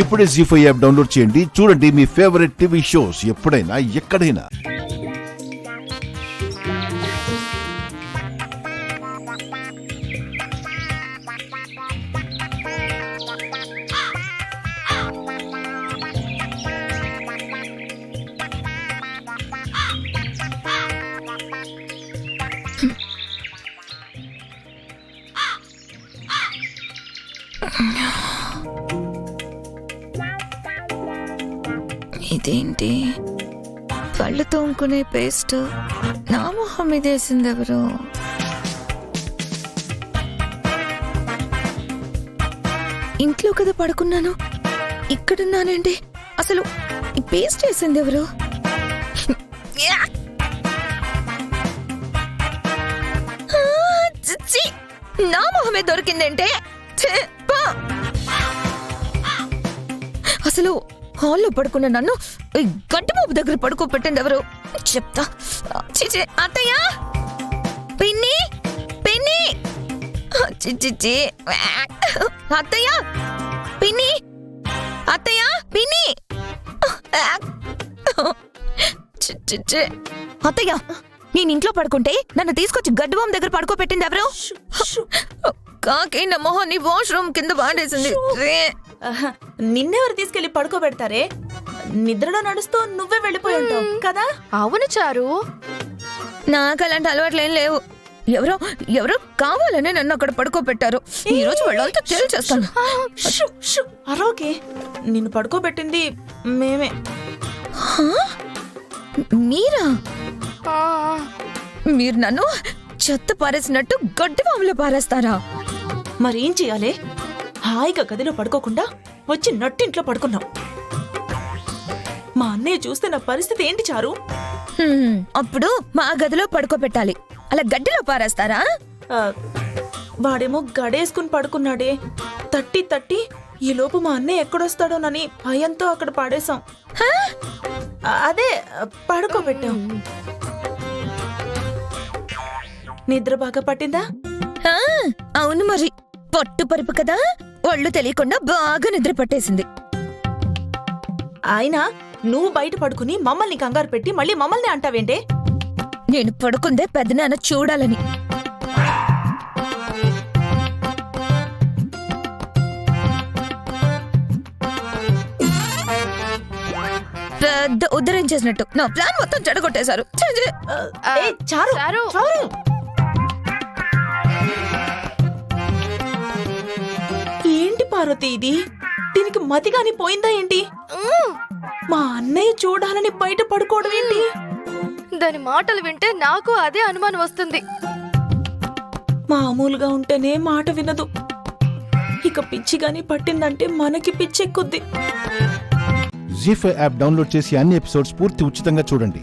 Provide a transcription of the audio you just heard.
ఇప్పుడే జీ5 app download చేయండి. చూడండి మీ ఫేవరెట్ టీవీ షోస్ ఎప్పుడైనా ఎక్కడైనా. ఇదేంటి పళ్ళు తోముకునే పేస్ట్ నా మొహం మీద వేసింది ఎవరు? ఇంట్లో కదా పడుకున్నాను, ఇక్కడున్నానండి. అసలు ఈ పేస్ట్ వేసింది ఎవరు? నా మొహమే దొరికిందంటే అసలు హాల్లో పడుకున్న నన్ను గడ్డి బాబు దగ్గర పడుకోబెట్టండి ఎవరు చెప్తా. చిచి అత్తయ్య, పిన్ని పిన్ని, చిచి అత్తయ్య పిన్ని, అత్తయ్య పిన్ని, అత్తయ్య నేను ఇంట్లో పడుకుంటే నన్ను తీసుకొచ్చి గడ్డి బాబు దగ్గర పడుకోబెట్టింది ఎవరు? కాకి నా మొహాన్ని వాష్రూమ్ కింద వాడేసింది. నిన్నెవరు తీసుకెళ్లి పడుకోబెడతారే? నిద్రలో నడుస్తూ నువ్వే వెళ్ళిపోయి ఉంటావు కదా. అవును చారు, నాకు అలాంటి అలవాట్లేం లేవు. ఎవరో ఎవరో కావాలని నన్ను అక్కడ పడుకోబెట్టారు. ఈ రోజు వాళ్ళంతా తేల్చేస్తాను. అరోకే, నిన్ను పడుకోబెట్టింది మేమే. మీరా? మీరు నన్ను చెత్త పారేసినట్టు గడ్డి బాబులో పారేస్తారా? మరేం చేయాలి? హాయిగా గదిలో పడుకోకుండా వచ్చి నట్టింట్లో పడుకున్నాం. మా అన్నయ్య చూస్తే నా పరిస్థితి ఏంటి చారు? అప్పుడు మా గదిలో పడుకోబెట్టాలి, అలా గడ్డిలో పారేస్తారా? వాడేమో గడేసుకుని పడుకున్నాడే. తట్టి తట్టి ఈ లోపు మా అన్నయ్య ఎక్కడొస్తాడోనని భయంతో అక్కడ పాడేశాం. అదే పడుకోబెట్టాం. నిద్ర బాగా పట్టిందా? అవును మరి, పట్టు పరుపు కదా, ఒళ్ళు తెలియకుండా బాగా నిద్ర పట్టేసింది. అయినా నువ్వు బయట పడుకుని మమ్మల్ని కంగారు పెట్టి మళ్ళీ మమ్మల్ని అంటావేంటే? నేను పడుకుందే పెద్దనాన్న చూడాలని. పెద్ద ఉద్ధరం చేసినట్టు నా ప్లాన్ మొత్తం చెడగొట్టేశారు. చారు చారు. చారు, ఏంటి పార్వతి ఇది? దీనికి మతిగాని పోయిందా ఏంటి? మా అన్నయ్య చూడాలని బయట పడుకోవడం ఏంటి? దాని మాటలు వింటే నాకు అదే అనుమానం వస్తుంది. మామూలుగా ఉంటేనే మాట వినదు, ఇక పిచ్చిగాని పట్టిందంటే మనకి పిచ్చెక్కుద్ది. జీ5 యాప్ డౌన్లోడ్ చేసి అన్ని ఎపిసోడ్స్ పూర్తి ఉచితంగా చూడండి.